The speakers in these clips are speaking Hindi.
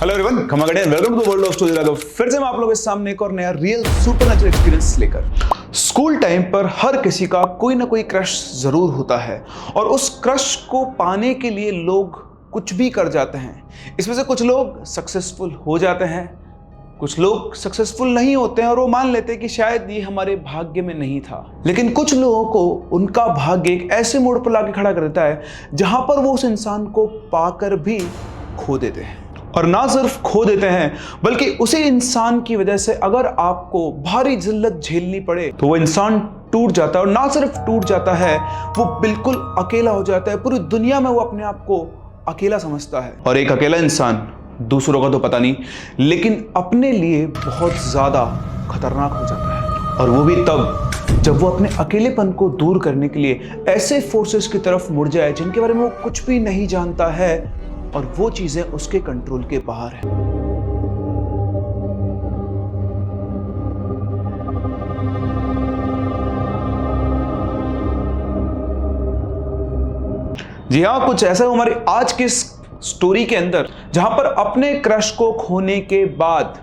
हेलो एवरीवन, खमागड़े and welcome to the world of story Raghav. फिर से मैं आप लोगों के सामने एक और नया रियल सुपरनैचुरल एक्सपीरियंस लेकर। स्कूल टाइम पर हर किसी का कोई ना कोई क्रश जरूर होता है और उस क्रश को पाने के लिए लोग कुछ भी कर जाते हैं। इसमें से कुछ लोग सक्सेसफुल हो जाते हैं, कुछ लोग सक्सेसफुल नहीं होते हैं और वो मान लेते हैं कि शायद ये हमारे भाग्य में नहीं था। लेकिन कुछ लोगों को उनका भाग्य एक ऐसे मोड़ पर लाके खड़ा कर देता है जहां पर वो उस इंसान को पाकर भी खो देते हैं। और ना सिर्फ खो देते हैं बल्कि उसी इंसान की वजह से अगर आपको भारी जिल्लत झेलनी पड़े तो वो इंसान टूट जाता है। और ना सिर्फ टूट जाता है, वो बिल्कुल अकेला हो जाता है। पूरी दुनिया में वो अपने आप को अकेला समझता है। और एक अकेला इंसान दूसरों का तो पता नहीं, लेकिन अपने लिए बहुत ज्यादा खतरनाक हो जाता है। और वो भी तब जब वो अपने अकेलेपन को दूर करने के लिए ऐसे फोर्सेस की तरफ मुड़ जाए जिनके बारे में वो कुछ भी नहीं जानता है और वो चीजें उसके कंट्रोल के बाहर है। जी हाँ, कुछ ऐसा हमारी आज की स्टोरी के अंदर जहां पर अपने क्रश को खोने के बाद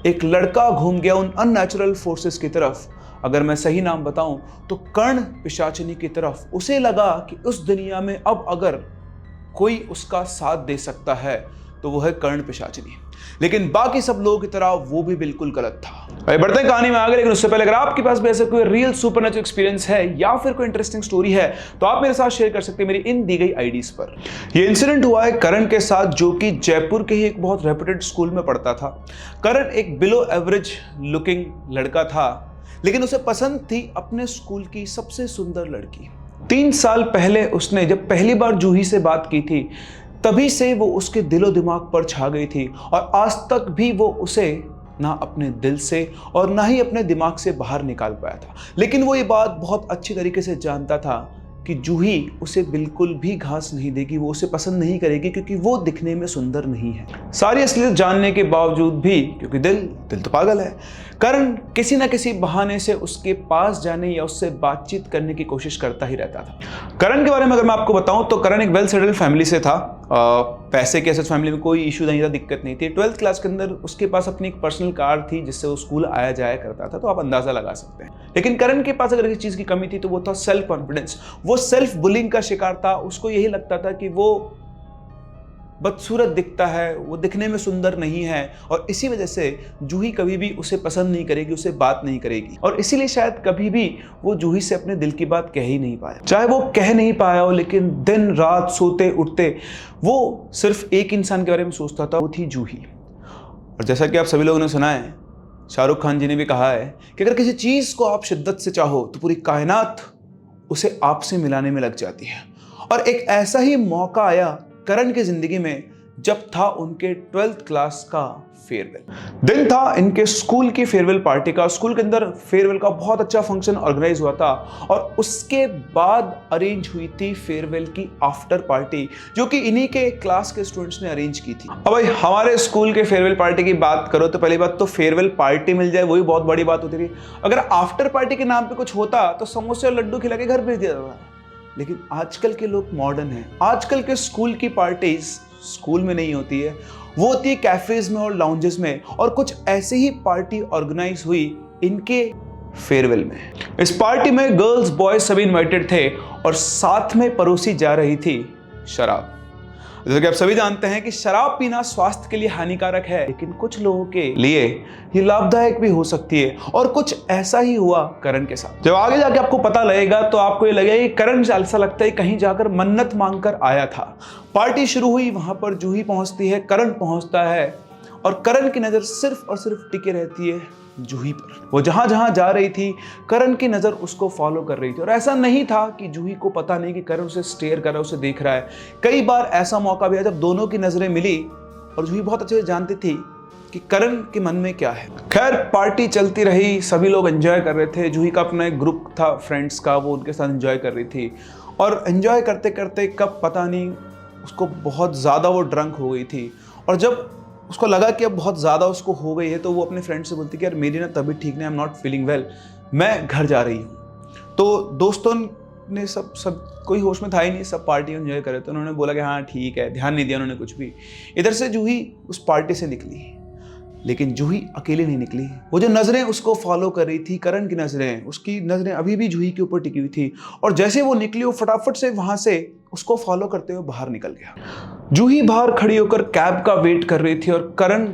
एक लड़का घूम गया उन अननेचुरल फोर्सेस की तरफ। अगर मैं सही नाम बताऊं तो कर्ण पिशाचिनी की तरफ। उसे लगा कि उस दुनिया में अब अगर कोई उसका साथ दे सकता है तो वो है कर्ण पिशाचिनी। लेकिन बाकी सब लोगों की तरह वो भी बिल्कुल गलत था। भाई बढ़ते हैं कहानी में आगे, लेकिन उससे पहले अगर आपके पास भी ऐसा कोई रियल सुपरनैचुरल एक्सपीरियंस है या फिर कोई इंटरेस्टिंग स्टोरी है तो आप मेरे साथ शेयर कर सकते हैं मेरी इन दी गई आईडीज पर। यह इंसिडेंट हुआ है करण के साथ, जो कि जयपुर के ही एक बहुत रेप्यूटेड स्कूल में पढ़ता था। करण एक बिलो एवरेज लुकिंग लड़का था, लेकिन उसे पसंद थी अपने स्कूल की सबसे सुंदर लड़की। 3 साल पहले उसने जब पहली बार जूही से बात की थी, तभी से वो उसके दिलो दिमाग पर छा गई थी और आज तक भी वो उसे ना अपने दिल से और ना ही अपने दिमाग से बाहर निकाल पाया था। लेकिन वो ये बात बहुत अच्छी तरीके से जानता था कि जूही उसे बिल्कुल भी घास नहीं देगी, वो उसे पसंद नहीं करेगी क्योंकि वो दिखने में सुंदर नहीं है। सारी असलियत जानने के बावजूद भी, क्योंकि दिल तो पागल है, करण किसी ना किसी बहाने से उसके पास जाने या उससे बातचीत करने की कोशिश करता ही रहता था। करण के बारे में अगर मैं आपको बताऊं तो करण एक वेल सेटल्ड फैमिली से था। पैसे के ऐसे फैमिली में कोई इशू नहीं था, दिक्कत नहीं थी। 12th क्लास के अंदर उसके पास अपनी एक पर्सनल कार थी जिससे वो स्कूल आया जाया करता था, तो आप अंदाजा लगा सकते हैं। लेकिन करण के पास अगर किसी चीज़ की कमी थी तो वो था सेल्फ कॉन्फिडेंस। वो सेल्फ बुलिंग का शिकार था। उसको यही लगता था कि वो बदसूरत दिखता है, वो दिखने में सुंदर नहीं है और इसी वजह से जूही कभी भी उसे पसंद नहीं करेगी, उसे बात नहीं करेगी। और इसीलिए शायद कभी भी वो जूही से अपने दिल की बात कह ही नहीं पाया। चाहे वो कह नहीं पाया हो, लेकिन दिन रात सोते उठते वो सिर्फ एक इंसान के बारे में सोचता था, वो थी जूही। और जैसा कि आप सभी लोगों ने सुना है, शाहरुख खान जी ने भी कहा है कि अगर किसी चीज़ को आप शिद्दत से चाहो तो पूरी कायनात उसे आपसे मिलाने में लग जाती है। और एक ऐसा ही मौका आया करण की जिंदगी में जब था उनके 12th क्लास का फेयरवेल दिन था, इनके स्कूल की फेयरवेल पार्टी का। स्कूल के अंदर फेयरवेल का बहुत अच्छा फंक्शन ऑर्गेनाइज हुआ था और उसके बाद अरेंज हुई थी फेयरवेल की आफ्टर पार्टी, जो कि इन्हीं के क्लास के स्टूडेंट्स ने अरेंज की थी। अब भाई हमारे स्कूल के फेयरवेल पार्टी की बात करो तो पहली बात तो फेयरवेल पार्टी मिल जाए वही बहुत बड़ी बात होती थी। अगर आफ्टर पार्टी के नाम पे कुछ होता तो समोसे और लड्डू खिला के घर भेज दिया जाता। लेकिन आजकल के लोग मॉडर्न हैं। आजकल के स्कूल की पार्टीज स्कूल में नहीं होती है, वो होती है कैफेज में और लाउंजेस में। और कुछ ऐसे ही पार्टी ऑर्गेनाइज हुई इनके फेयरवेल में। इस पार्टी में गर्ल्स बॉयज सभी इनवाइटेड थे और साथ में परोसी जा रही थी शराब। जैसे कि आप सभी जानते हैं कि शराब पीना स्वास्थ्य के लिए हानिकारक है, लेकिन कुछ लोगों के लिए ये लाभदायक भी हो सकती है। और कुछ ऐसा ही हुआ करण के साथ। जब आगे जाके आपको पता लगेगा तो आपको ये लगेगा कि करण ऐसा लगता है कहीं जाकर मन्नत मांगकर आया था। पार्टी शुरू हुई, वहां पर जूही पहुंचती है, करण पहुंचता है और करण की नजर सिर्फ और सिर्फ टिके रहती है जूही पर। वो जहां जहां जा रही थी करण की नजर उसको फॉलो कर रही थी। और ऐसा नहीं था कि जूही को पता नहीं कि करण उसे स्टेयर कर रहा है, उसे देख रहा है। कई बार ऐसा मौका भी आया जब दोनों की नजरें मिली और जूही बहुत अच्छे से जानती थी कि करण के मन में क्या है। खैर पार्टी चलती रही, सभी लोग एंजॉय कर रहे थे। जूही का अपना एक ग्रुप था फ्रेंड्स का, वो उनके साथ एंजॉय कर रही थी। और एंजॉय करते करते कब पता नहीं उसको बहुत ज़्यादा वो ड्रंक हो गई थी। और जब उसको लगा कि अब बहुत ज़्यादा उसको हो गई है तो वो अपने फ्रेंड से बोलती कि यार मेरी ना तबीयत ठीक नहीं, I am not feeling well, मैं घर जा रही हूँ। तो दोस्तों ने सब कोई होश में था ही नहीं, सब पार्टी एंजॉय करे, तो उन्होंने बोला कि हाँ ठीक है, ध्यान नहीं दिया उन्होंने कुछ भी। इधर से जूही उस पार्टी से निकली, लेकिन जूही अकेले नहीं निकली। वो जो नज़रें उसको फॉलो कर रही थी, करण की नज़रें, उसकी नज़रें अभी भी जूही के ऊपर टिकी हुई थी, और जैसे वो निकली वो फटाफट से वहाँ से उसको फॉलो करते हुए बाहर निकल गया। जूही बाहर खड़ी होकर कैब का वेट कर रही थी, और करण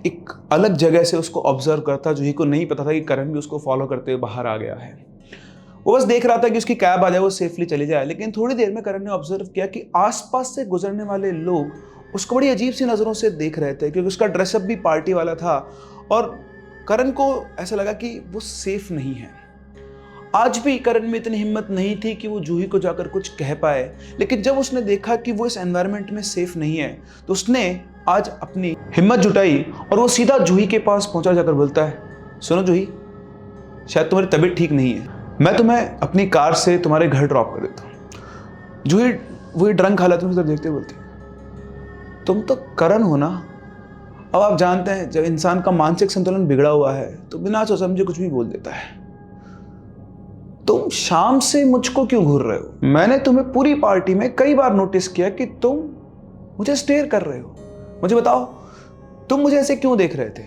एक अलग जगह से उसको ऑब्जर्व करता। जूही को नहीं पता था कि करण भी उसको फॉलो करते हुए बाहर आ गया है। वो बस देख रहा था कि उसकी कैब आ जाए, वो सेफली चली जाए। लेकिन थोड़ी देर में करण ने ऑब्जर्व किया कि आसपास से गुजरने वाले लोग उसको बड़ी अजीब सी नज़रों से देख रहे थे, क्योंकि उसका ड्रेसअप भी पार्टी वाला था, और करण को ऐसा लगा कि वो सेफ नहीं है। आज भी करण में इतनी हिम्मत नहीं थी कि वो जूही को जाकर कुछ कह पाए, लेकिन जब उसने देखा कि वो इस एनवायरनमेंट में सेफ नहीं है, तो उसने आज अपनी हिम्मत जुटाई और वो सीधा जूही के पास पहुंचा, जाकर बोलता है, सुनो जूही, शायद तुम्हारी तबीयत ठीक नहीं है, मैं तुम्हें अपनी कार से तुम्हारे घर ड्रॉप कर देता हूँ। जूही वही ड्रंक हालत में देखते बोलती, तुम तो करण हो ना। अब आप जानते हैं जब इंसान का मानसिक संतुलन बिगड़ा हुआ है तो बिना सोच समझे कुछ भी बोल देता है। तुम शाम से मुझको क्यों घूर रहे हो? मैंने तुम्हें पूरी पार्टी में कई बार नोटिस किया कि तुम मुझे स्टेयर कर रहे हो। मुझे बताओ तुम मुझे ऐसे क्यों देख रहे थे?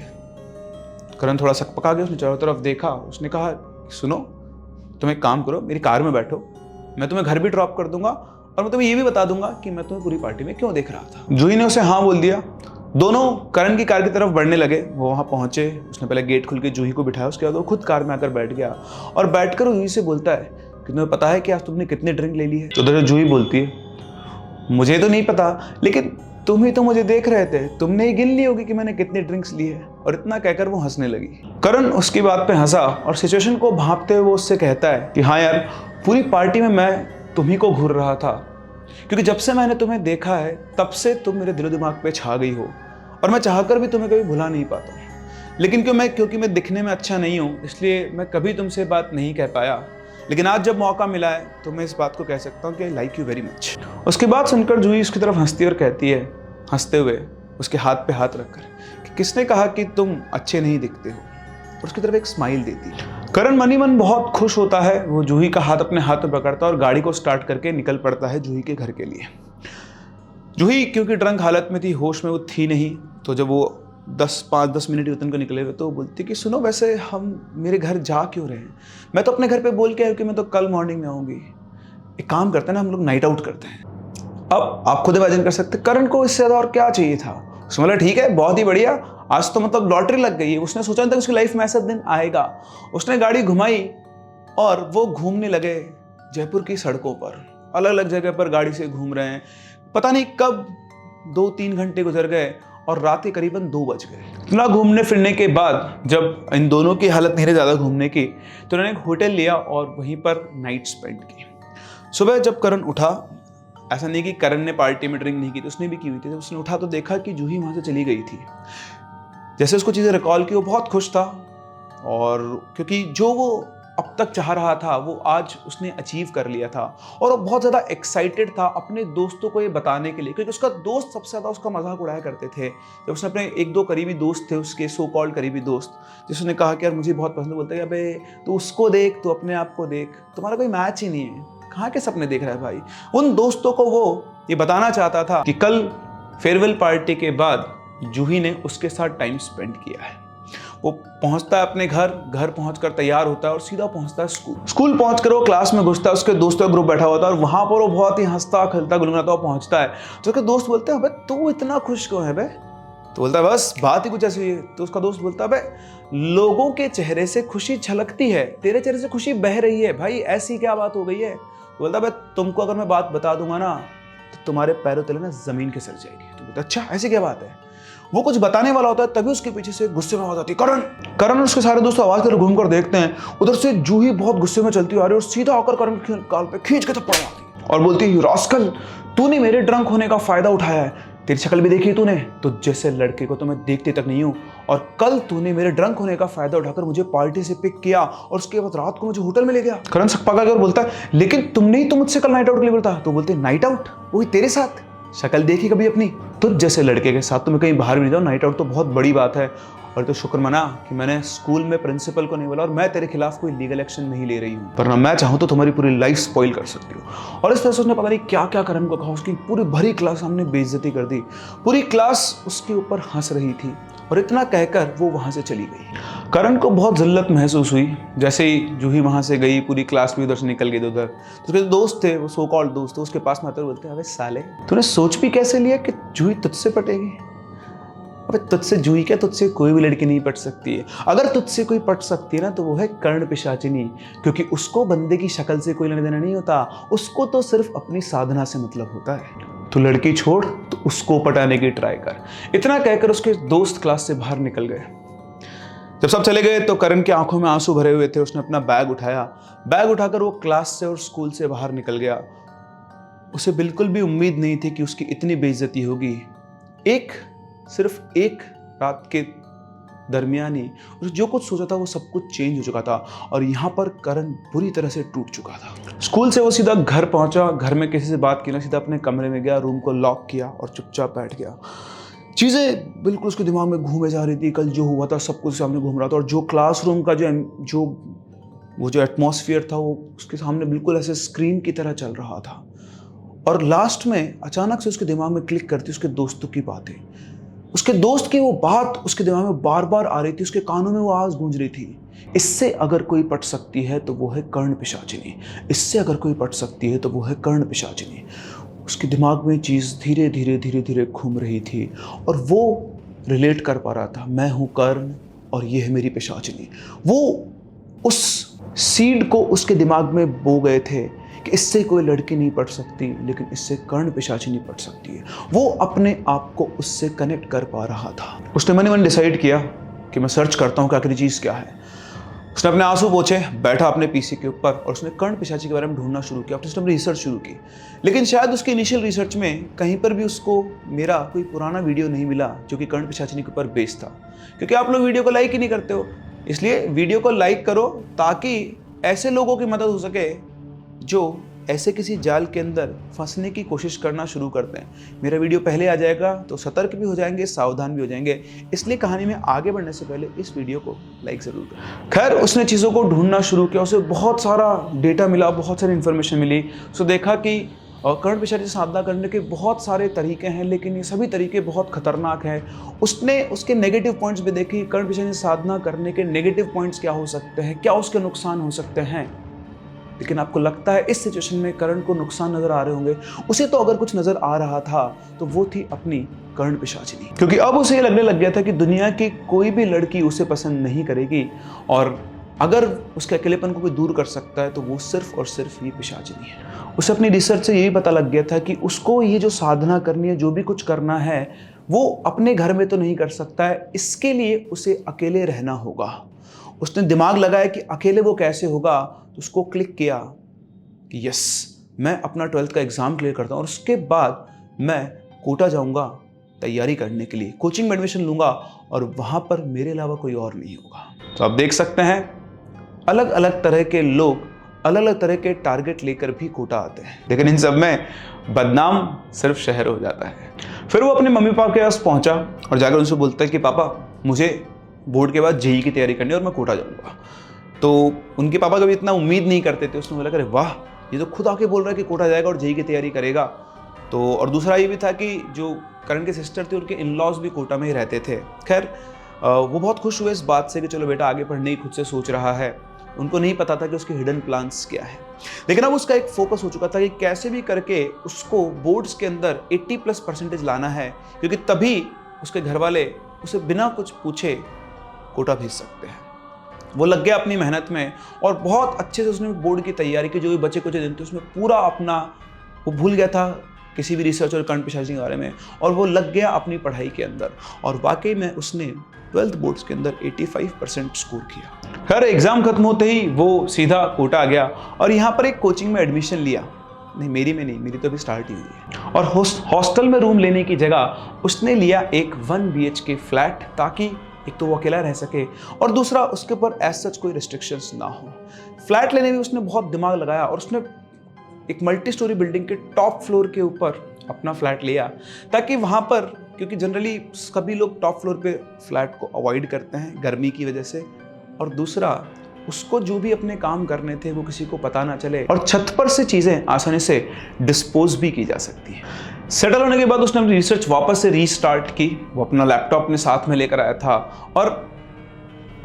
करण थोड़ा सकपका गया, उसने चारों तरफ देखा, उसने कहा, सुनो तुम एक काम करो, मेरी कार में बैठो, मैं तुम्हें घर भी ड्रॉप कर दूंगा और मैं तुम्हें ये भी बता दूंगा कि मैं तुम्हें पूरी पार्टी में क्यों देख रहा था। जूही ने उसे हाँ बोल दिया। दोनों करण की कार की तरफ बढ़ने लगे। वो वहाँ पहुंचे, उसने पहले गेट खुल के जूही को बिठाया, उसके बाद वो खुद कार में आकर बैठ गया और बैठकर जूही से बोलता है कि तुम्हें पता है कि आज तुमने कितनी ड्रिंक ले ली है? तो उधर जूही बोलती है, मुझे तो नहीं पता, लेकिन तुम ही तो मुझे देख रहे थे, तुमने ही गिन ली होगी कि मैंने कितनी ड्रिंक्स ली है। और इतना कहकर वो हंसने लगी। करण उसकी बात पे हंसा और सिचुएशन को भांपते हुए वो उससे कहता है कि हाँ यार, पूरी पार्टी में मैं तुम्ही को घूर रहा था, क्योंकि जब से मैंने तुम्हें देखा है तब से तुम मेरे दिलो दिमाग पे छा गई हो, और मैं चाहकर भी तुम्हें कभी भुला नहीं पाता। लेकिन क्योंकि मैं दिखने में अच्छा नहीं हूँ, इसलिए मैं कभी तुमसे बात नहीं कह पाया, लेकिन आज जब मौका मिला है तो मैं इस बात को कह सकता हूँ कि I like you very much. उसकी बात सुनकर जूही उसकी तरफ हंसती और कहती है, हंसते हुए उसके हाथ पे हाथ रखकर, कि किसने कहा कि तुम अच्छे नहीं दिखते हो, और उसकी तरफ एक स्माइल देती है। करण मनी मन बहुत खुश होता है। वो जूही का हाथ अपने हाथ में पकड़ता है और गाड़ी को स्टार्ट करके निकल पड़ता है जूही के घर के लिए। जूही क्योंकि ड्रंक हालत में थी, होश में वो थी नहीं, तो जब वो 5-10 मिनट उतन को निकले हुए तो बोलती कि सुनो, वैसे हम मेरे घर जा क्यों रहे हैं? मैं तो अपने घर पे बोल के आया कि मैं तो कल मॉर्निंग में आऊँगी। एक काम करते हैं ना, हम लोग नाइट आउट करते हैं। अब आप खुद इमेजिन कर सकते, करण को इससे ज़्यादा और क्या चाहिए था। उसने बोला ठीक है, बहुत ही बढ़िया, आज तो मतलब लॉटरी लग गई है। उसने सोचा नहीं था उसकी लाइफ में ऐसा दिन आएगा। उसने गाड़ी घुमाई और वो घूमने लगे जयपुर की सड़कों पर, अलग अलग जगह पर गाड़ी से घूम रहे हैं। पता नहीं कब 2-3 घंटे गुजर गए और रात के करीबन 2 बज गए। इतना घूमने फिरने के बाद जब इन दोनों की हालत नहीं रही ज़्यादा घूमने की, तो उन्होंने एक होटल लिया और वहीं पर नाइट स्पेंड की। सुबह जब करण उठा, ऐसा नहीं कि करण ने पार्टी में ड्रिंक नहीं की थी, उसने भी की हुई थी। जब उसने उठा तो देखा कि जूही वहाँ से चली गई थी। जैसे उसको चीज़ें रिकॉल की, वो बहुत खुश था, और क्योंकि जो वो अब तक चाह रहा था वो आज उसने अचीव कर लिया था, और वो बहुत ज़्यादा एक्साइटेड था अपने दोस्तों को ये बताने के लिए, क्योंकि उसका दोस्त सबसे ज़्यादा उसका मजाक उड़ाया करते थे। जब उसने अपने 1-2 करीबी दोस्त थे, उसके सो कॉल्ड करीबी दोस्त, जिसने कहा कि यार मुझे बहुत पसंद, बोलते हैं अबे तू उसको देख, तू अपने आप को देख, तुम्हारा कोई मैच ही नहीं है, कहाँ के सपने देख रहा है भाई। उन दोस्तों को वो ये बताना चाहता था कि कल फेयरवेल पार्टी के बाद जूही ने उसके साथ टाइम स्पेंड किया है। वो पहुंचता है अपने घर पहुंचकर तैयार होता है और सीधा पहुंचता है स्कूल पहुंचकर वो क्लास में घुसता है। उसके दोस्तों का ग्रुप बैठा हुआ था और वहां पर वो बहुत ही हंसता खेलता गुनगुनाता हुआ पहुंचता है। तो उसके दोस्त बोलते हैं, अबे तू इतना खुश क्यों है बे? तो बोलता है बस बात ही कुछ ऐसी है। तो उसका दोस्त बोलता है, अबे लोगों के चेहरे से खुशी झलकती है, तेरे चेहरे से खुशी बह रही है भाई, ऐसी क्या बात हो गई है? तो बोलता है, तुमको अगर मैं बात बता दूंगा ना तो तुम्हारे पैरों तले ना जमीन खिसक जाएगी। तो बोलता है, अच्छा ऐसी क्या बात है? वो कुछ बताने वाला होता है, तभी उसके पीछे से गुस्से में आवाज आती है, करण उसके सारे दोस्त आवाज कर घूम कर देखते हैं। उधर से जूही बहुत गुस्से में चलती आ रही है और सीधा आकर करण के गाल पे खींच के थप्पड़ मारती है और बोलती है, रास्कल, तूने मेरे ड्रंक होने का फायदा उठाया है, तेरी शक्ल भी देखी तूने, तो जैसे लड़के को तो मैं देखती तक नहीं हूँ, और कल तूने मेरे ड्रंक होने का फायदा उठाकर मुझे पार्टी से पिक किया और उसके बाद रात को मुझे होटल में ले गया। करण सकपका कर बोलता है, लेकिन तुमने ही तो मुझसे कल नाइट आउट के लिए बोलता। तो बोलते, नाइट आउट? वही तेरे साथ? शक्ल देखी कभी अपनी? तो जैसे लड़के के साथ तुम्हें कहीं बाहर भी जाओ, नाइट आउट तो बहुत बड़ी बात है। और तो शुक्र मना कि मैंने स्कूल में प्रिंसिपल को नहीं बोला और मैं तेरे खिलाफ कोई लीगल एक्शन नहीं ले रही हूँ, वरना मैं चाहूँ तो तुम्हारी पूरी लाइफ स्पॉइल कर सकती हूँ। और इस तरह से उसने पता नहीं क्या क्या करण को कहा, उसकी पूरी भरी क्लास हमने बेइज्जती कर दी, पूरी क्लास उसके ऊपर हंस रही थी और इतना कहकर वो वहाँ से चली गई। करण को बहुत जिल्लत महसूस हुई। जैसे ही जूही वहाँ से गई, पूरी क्लास भी उधर से निकल गई उधर, तो उसके दोस्त थे, वो सो कॉल्ड दोस्त थे, उसके पास में आते हुए बोलते हैं, अबे साले तूने सोच भी कैसे लिया कि जूही तुझसे पटेगी? अबे तुझसे जूही क्या, तुझसे कोई भी लड़की नहीं पट सकती है। अगर तुझसे कोई पट सकती है ना तो वो है कर्ण पिशाचिनी, क्योंकि उसको बंदे की शक्ल से कोई लेना देना नहीं होता, उसको तो सिर्फ अपनी साधना से मतलब होता है। तो लड़की छोड़, तो उसको पटाने की ट्राई कर। इतना कहकर उसके दोस्त क्लास से बाहर निकल गए। जब सब चले गए तो करण की आंखों में आंसू भरे हुए थे। उसने अपना बैग उठाया, बैग उठाकर वो क्लास से और स्कूल से बाहर निकल गया। उसे बिल्कुल भी उम्मीद नहीं थी कि उसकी इतनी बेइज्जती होगी। सिर्फ एक रात के दरमियान ही उसने जो कुछ सोचा था वो सब कुछ चेंज हो चुका था और यहाँ पर करण बुरी तरह से टूट चुका था। स्कूल से वो सीधा घर पहुंचा, घर में किसी से बात की ना, सीधा अपने कमरे में गया, रूम को लॉक किया और चुपचाप बैठ गया। चीज़ें बिल्कुल उसके दिमाग में घूमे जा रही थी। कल जो हुआ था सब कुछ सामने घूम रहा था और जो क्लासरूम का जो एटमॉस्फेयर था वो उसके सामने बिल्कुल ऐसे स्क्रीन की तरह चल रहा था। और लास्ट में अचानक से उसके दिमाग में क्लिक करती उसके दोस्तों की बातें। उसके दोस्त की वो बात उसके दिमाग में बार बार आ रही थी, उसके कानों में वो आवाज़ गूंज रही थी, इससे अगर कोई पट सकती है तो वो है कर्ण पिशाचिनी, इससे अगर कोई पट सकती है तो वो है कर्ण पिशाचिनी। उसके दिमाग में चीज़ धीरे धीरे धीरे धीरे घूम रही थी और वो रिलेट कर पा रहा था, मैं हूँ कर्ण और ये है मेरी पिशाचिनी। वो उस सीड को उसके दिमाग में बो गए थे कि इससे कोई लड़की नहीं पट सकती, लेकिन इससे कर्ण पिशाचिनी पट सकती है। वो अपने आप को उससे कनेक्ट कर पा रहा था। उसने मन ही मन डिसाइड किया कि मैं सर्च करता हूँ कि आखिरी चीज़ क्या है। उसने अपने आंसू पोंछे, बैठा अपने पीसी के ऊपर और उसने कर्ण पिशाची के बारे में ढूंढना शुरू किया। उसने रिसर्च शुरू की, लेकिन शायद उसके इनिशियल रिसर्च में कहीं पर भी उसको मेरा कोई पुराना वीडियो नहीं मिला जो कि कर्ण पिशाचिनी के ऊपर बेस्ड था। क्योंकि आप लोग वीडियो को लाइक ही नहीं करते हो, इसलिए वीडियो को लाइक करो ताकि ऐसे लोगों की मदद हो सके जो ऐसे किसी जाल के अंदर फंसने की कोशिश करना शुरू करते हैं। मेरा वीडियो पहले आ जाएगा तो सतर्क भी हो जाएंगे, सावधान भी हो जाएंगे। इसलिए कहानी में आगे बढ़ने से पहले इस वीडियो को लाइक ज़रूर करें। खैर, उसने चीज़ों को ढूंढना शुरू किया, उसे बहुत सारा डेटा मिला, बहुत सारी इन्फॉर्मेशन मिली। उसने देखा कि कर्ण पिशाची साधना करने के बहुत सारे तरीके हैं, लेकिन ये सभी तरीके बहुत खतरनाक हैं। उसने उसके नेगेटिव पॉइंट्स भी देखे, कर्ण पिशाची साधना करने के नेगेटिव पॉइंट्स क्या हो सकते हैं, क्या उसके नुकसान हो सकते हैं। लेकिन आपको लगता है इस सिचुएशन में करण को नुकसान नजर आ रहे होंगे, उसे तो अगर कुछ नजर आ रहा था तो वो थी अपनी कर्ण पिशाचिनी। क्योंकि अब उसे ये लगने लग गया था कि दुनिया की कोई भी लड़की उसे पसंद नहीं करेगी और अगर उसके अकेलेपन को कोई दूर कर सकता है तो वो सिर्फ और सिर्फ ये पिशाचिनी है। उसे अपनी रिसर्च से यही पता लग गया था कि उसको ये जो साधना करनी है, जो भी कुछ करना है, वो अपने घर में तो नहीं कर सकता है। इसके लिए उसे अकेले रहना होगा। उसने दिमाग लगाया कि अकेले वो कैसे होगा, तो उसको क्लिक किया कि यस, मैं अपना 12th का एग्ज़ाम क्लियर करता हूँ और उसके बाद मैं कोटा जाऊँगा तैयारी करने के लिए, कोचिंग में एडमिशन लूँगा और वहाँ पर मेरे अलावा कोई और नहीं होगा। तो आप देख सकते हैं अलग अलग तरह के लोग अलग अलग तरह के टारगेट लेकर भी कोटा आते हैं, लेकिन इन सब में बदनाम सिर्फ शहर हो जाता है। फिर वो अपने मम्मी पापा के पास पहुँचा और जाकर उनसे बोलता है कि पापा, मुझे बोर्ड के बाद जेईई की तैयारी करनी है और मैं कोटा जाऊँगा। तो उनके पापा कभी इतना उम्मीद नहीं करते थे। उसने बोला, अरे वाह, ये तो खुद आके बोल रहा है कि कोटा जाएगा और जेईई की तैयारी करेगा। तो और दूसरा ये भी था कि जो करण के सिस्टर थे उनके इन-लॉज भी कोटा में ही रहते थे। खैर, वो बहुत खुश हुए इस बात से कि चलो बेटा आगे पढ़ने की खुद से सोच रहा है। उनको नहीं पता था कि उसके हिडन प्लान्स क्या है, लेकिन अब उसका एक फोकस हो चुका था कि कैसे भी करके उसको बोर्ड्स के अंदर 80+ % लाना है, क्योंकि तभी उसके घर वाले उसे बिना कुछ पूछे कोटा भेज सकते हैं। वो लग गया अपनी मेहनत में और बहुत अच्छे से उसने बोर्ड की तैयारी की। जो भी बचे कुछ दिन थे उसमें पूरा अपना वो भूल गया था किसी भी रिसर्च और कर्ण पिशाची के बारे में, और वो लग गया अपनी पढ़ाई के अंदर और वाकई में उसने 12th बोर्ड्स के अंदर 85% स्कोर किया। खैर, एग्ज़ाम खत्म होते ही वो सीधा कोटा आ गया और यहाँ पर एक कोचिंग में एडमिशन लिया। नहीं, मेरी में नहीं, मेरी तो अभी स्टार्ट ही हुई है। और हॉस्टल में रूम लेने की जगह उसने लिया एक 1 BHK फ्लैट, ताकि एक तो वो अकेला रह सके और दूसरा उसके ऊपर एज सच कोई रिस्ट्रिक्शंस ना हो। फ्लैट लेने में उसने बहुत दिमाग लगाया और उसने एक मल्टी स्टोरी बिल्डिंग के टॉप फ्लोर के ऊपर अपना फ्लैट लिया, ताकि वहाँ पर, क्योंकि जनरली सभी लोग टॉप फ्लोर पे फ्लैट को अवॉइड करते हैं गर्मी की वजह से, और दूसरा उसको जो भी अपने काम करने थे वो किसी को पता ना चले, और छत पर से चीज़ें आसानी से डिस्पोज भी की जा सकती है। सेटल होने के बाद उसने अपनी रिसर्च वापस से रीस्टार्ट की। वो अपना लैपटॉप अपने साथ में लेकर आया था, और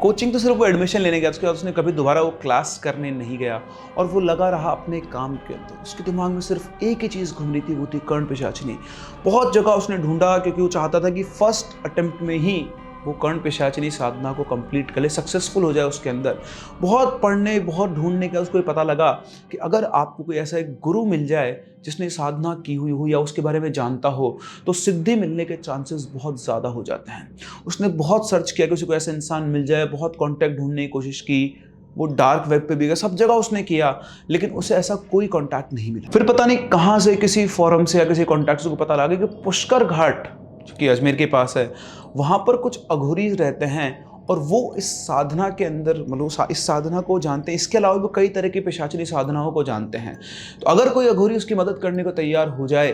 कोचिंग तो सिर्फ वो एडमिशन लेने गया, उसके बाद उसने कभी दोबारा वो क्लास करने नहीं गया, और वो लगा रहा अपने काम के अंदर। उसके दिमाग में सिर्फ एक ही चीज़ घूम रही थी, वो थी कर्ण पिशाचिनी। बहुत जगह उसने ढूंढा, क्योंकि वो चाहता था कि फर्स्ट अटेम्प्ट में ही वो कर्ण पिशाचिनी साधना को कंप्लीट कर ले, सक्सेसफुल हो जाए उसके अंदर। बहुत पढ़ने, बहुत ढूंढने का उसको ये पता लगा कि अगर आपको कोई ऐसा एक गुरु मिल जाए जिसने साधना की हुई हो या उसके बारे में जानता हो, तो सिद्धि मिलने के चांसेस बहुत ज़्यादा हो जाते हैं। उसने बहुत सर्च किया कि उसे कोई ऐसा इंसान मिल जाए, बहुत कॉन्टैक्ट ढूंढने की कोशिश की, वो डार्क वेब पे भी गया, सब जगह उसने किया, लेकिन उसे ऐसा कोई कॉन्टैक्ट नहीं मिला। फिर पता नहीं कहाँ से, किसी फोरम से या किसी कॉन्टैक्ट से को पता लगा कि पुष्कर घाट, जो कि अजमेर के पास है, वहाँ पर कुछ अघोरी रहते हैं, और वो इस साधना के अंदर, मतलब इस साधना को जानते हैं। इसके अलावा भी कई तरह की पिशाचिनी साधनाओं को जानते हैं। तो अगर कोई अघोरी उसकी मदद करने को तैयार हो जाए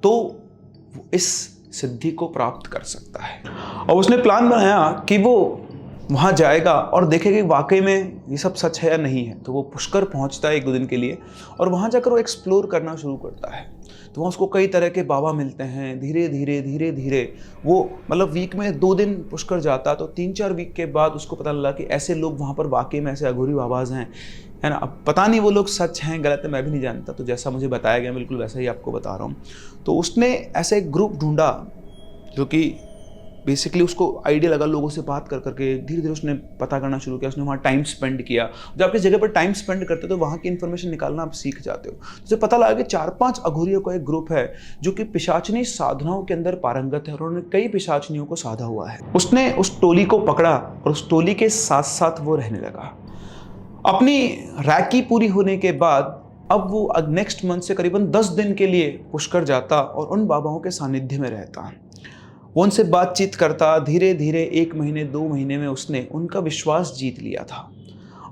तो वो इस सिद्धि को प्राप्त कर सकता है। और उसने प्लान बनाया कि वो वहाँ जाएगा और देखेगा कि वाकई में ये सब सच है या नहीं है। तो वो पुष्कर पहुँचता है 1-2 दिन के लिए, और वहाँ जाकर वो एक्सप्लोर करना शुरू करता है। तो वहाँ उसको कई तरह के बाबा मिलते हैं। धीरे धीरे वो, मतलब वीक में 2 दिन पुष्कर जाता, तो 3-4 वीक के बाद उसको पता लगा कि ऐसे लोग वहाँ पर वाकई में ऐसे अघोरी बाबाज हैं, है ना। अब पता नहीं वो लोग सच हैं गलत है, मैं भी नहीं जानता, तो जैसा मुझे बताया गया बिल्कुल वैसा ही आपको बता रहा हूँ। तो उसने ऐसा एक ग्रुप ढूंढा, जो कि बेसिकली उसको आइडिया लगा, लोगों से बात कर करके धीरे धीरे उसने पता करना शुरू किया। उसने वहाँ टाइम स्पेंड किया। जब आप किस जगह पर टाइम स्पेंड करते हो तो वहाँ की इन्फॉर्मेशन निकालना आप सीख जाते हो। उसे पता लगा कि 4-5 अघोरियों का एक ग्रुप है जो कि पिशाचिनी साधनाओं के अंदर पारंगत है, और उन्होंने कई पिशाचिनियों को साधा हुआ है। उसने उस टोली को पकड़ा और उस टोली के साथ साथ वो रहने लगा। अपनी रैकी पूरी होने के बाद अब वो नेक्स्ट मंथ से करीबन 10 दिन के लिए पुष्कर जाता और उन बाबाओं के सानिध्य में रहता। वो उनसे बातचीत करता। धीरे धीरे 1 महीने 2 महीने में उसने उनका विश्वास जीत लिया था,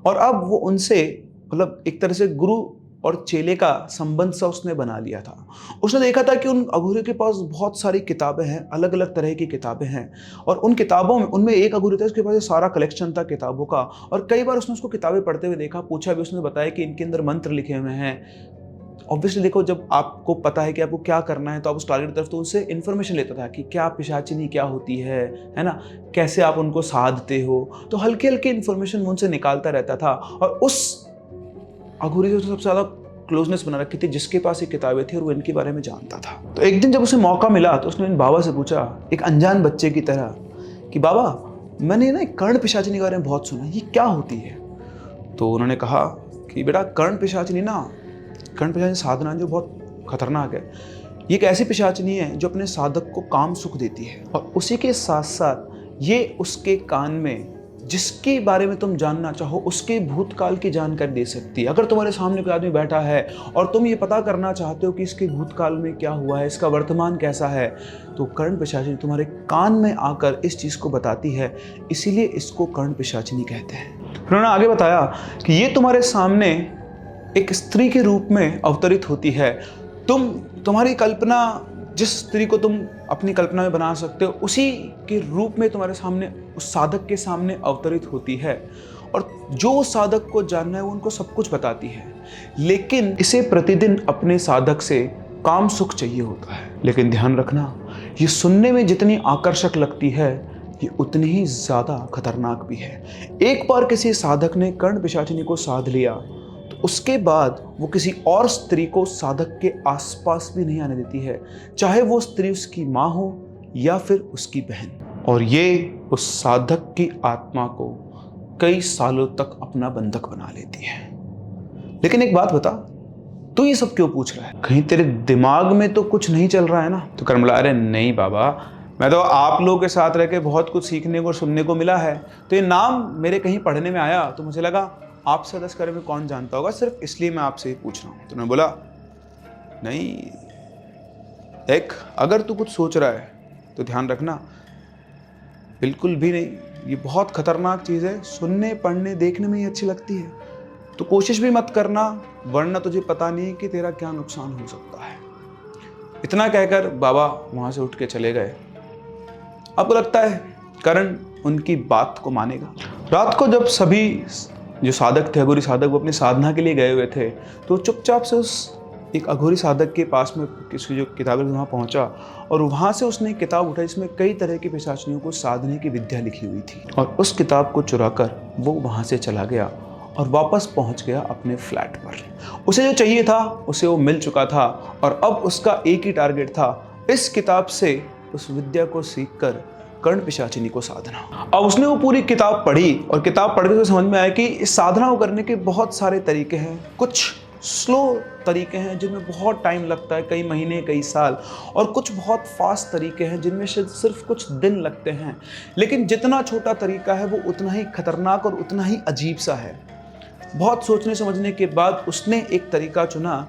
और अब वो उनसे, मतलब एक तरह से गुरु और चेले का संबंध सा उसने बना लिया था। उसने देखा था कि उन अघोरियों के पास बहुत सारी किताबें हैं, अलग अलग तरह की किताबें हैं, और उन किताबों में, उनमें एक अघोरी था उसके पास सारा कलेक्शन था किताबों का। और कई बार उसने उसको किताबें पढ़ते हुए देखा, पूछा भी, उसने बताया कि इनके अंदर मंत्र लिखे हुए हैं। ऑब्वियसली देखो, जब आपको पता है कि आपको क्या करना है तो आप उस टारगेट की तरफ तो उससे इन्फॉर्मेशन लेता था कि क्या पिशाचिनी क्या होती है ना, कैसे आप उनको साधते हो। तो हल्की हल्की इन्फॉर्मेशन उनसे निकालता रहता था, और उस अघोरी से सबसे ज़्यादा क्लोजनेस बना रखी थी जिसके पास ये किताबें थी और वो इनके बारे में जानता था। तो एक दिन जब उसे मौका मिला तो उसने इन बाबा से पूछा, एक अनजान बच्चे की तरह, कि बाबा मैंने ना कर्ण पिशाचिनी के बारे में बहुत सुना, ये क्या होती है? तो उन्होंने कहा कि बेटा, कर्ण पिशाचिनी साधना जो बहुत खतरनाक है। ये एक ऐसी पिशाचिनी है जो अपने साधक को काम सुख देती है, और उसी के साथ साथ ये उसके कान में जिसके बारे में तुम जानना चाहो उसके भूतकाल की जानकारी दे सकती है। अगर तुम्हारे सामने कोई आदमी बैठा है और तुम ये पता करना चाहते हो कि इसके भूतकाल में क्या हुआ है, इसका वर्तमान कैसा है, तो कर्ण पिशाचिनी तुम्हारे कान में आकर इस चीज़ को बताती है। इसीलिए इसको कर्ण पिशाचिनी कहते हैं। उन्होंने आगे बताया कि ये तुम्हारे सामने एक स्त्री के रूप में अवतरित होती है। तुम्हारी कल्पना, जिस स्त्री को तुम अपनी कल्पना में बना सकते हो, उसी के रूप में तुम्हारे सामने, उस साधक के सामने अवतरित होती है, और जो साधक को जानना है वो उनको सब कुछ बताती है। लेकिन इसे प्रतिदिन अपने साधक से काम सुख चाहिए होता है। लेकिन ध्यान रखना, ये सुनने में जितनी आकर्षक लगती है ये उतनी ही ज़्यादा खतरनाक भी है। एक बार किसी साधक ने कर्ण पिशाचिनी को साध लिया, उसके बाद वो किसी और स्त्री को साधक के आसपास भी नहीं आने देती है, चाहे वो स्त्री उसकी माँ हो या फिर उसकी बहन। और ये उस साधक की आत्मा को कई सालों तक अपना बंधक बना लेती है। लेकिन एक बात बता, तू ये सब क्यों पूछ रहा है? कहीं तेरे दिमाग में तो कुछ नहीं चल रहा है ना? तो कर्ण बोला, अरे नहीं बाबा, मैं तो आप लोगों के साथ रह के बहुत कुछ सीखने को और सुनने को मिला है। तो ये नाम मेरे कहीं पढ़ने में आया तो मुझे लगा आपसे 10 करे में कौन जानता होगा, सिर्फ इसलिए मैं आपसे ही पूछ रहा हूँ। तो मैं बोला, नहीं देख, अगर तू कुछ सोच रहा है तो ध्यान रखना, बिल्कुल भी नहीं। ये बहुत खतरनाक चीज़ है, सुनने पढ़ने देखने में ही अच्छी लगती है, तो कोशिश भी मत करना, वरना तुझे पता नहीं कि तेरा क्या नुकसान हो सकता है। इतना कहकर बाबा वहां से उठ के चले गए। आपको लगता है करण उनकी बात को मानेगा? रात को जब सभी जो साधक थे, अघोरी साधक, वो अपनी साधना के लिए गए हुए थे, तो चुपचाप से उस एक अघोरी साधक के पास में किसी जो किताबें वहाँ पहुँचा और वहाँ से उसने एक किताब उठाई जिसमें कई तरह की पिशाचिनियों को साधने की विद्या लिखी हुई थी, और उस किताब को चुराकर वो वहाँ से चला गया और वापस पहुँच गया अपने फ्लैट पर। उसे जो चाहिए था उसे वो मिल चुका था, और अब उसका एक ही टारगेट था, इस किताब से उस विद्या को सीखकर कर्ण पिशाचिनी को साधना। अब उसने वो पूरी किताब पढ़ी और किताब पढ़ के समझ में आया कि इस साधना को करने के बहुत सारे तरीके हैं। कुछ स्लो तरीके हैं जिनमें बहुत टाइम लगता है, कई महीने कई साल, और कुछ बहुत फास्ट तरीके हैं जिनमें सिर्फ कुछ दिन लगते हैं। लेकिन जितना छोटा तरीका है वो उतना ही खतरनाक और उतना ही अजीब सा है। बहुत सोचने समझने के बाद उसने एक तरीका चुना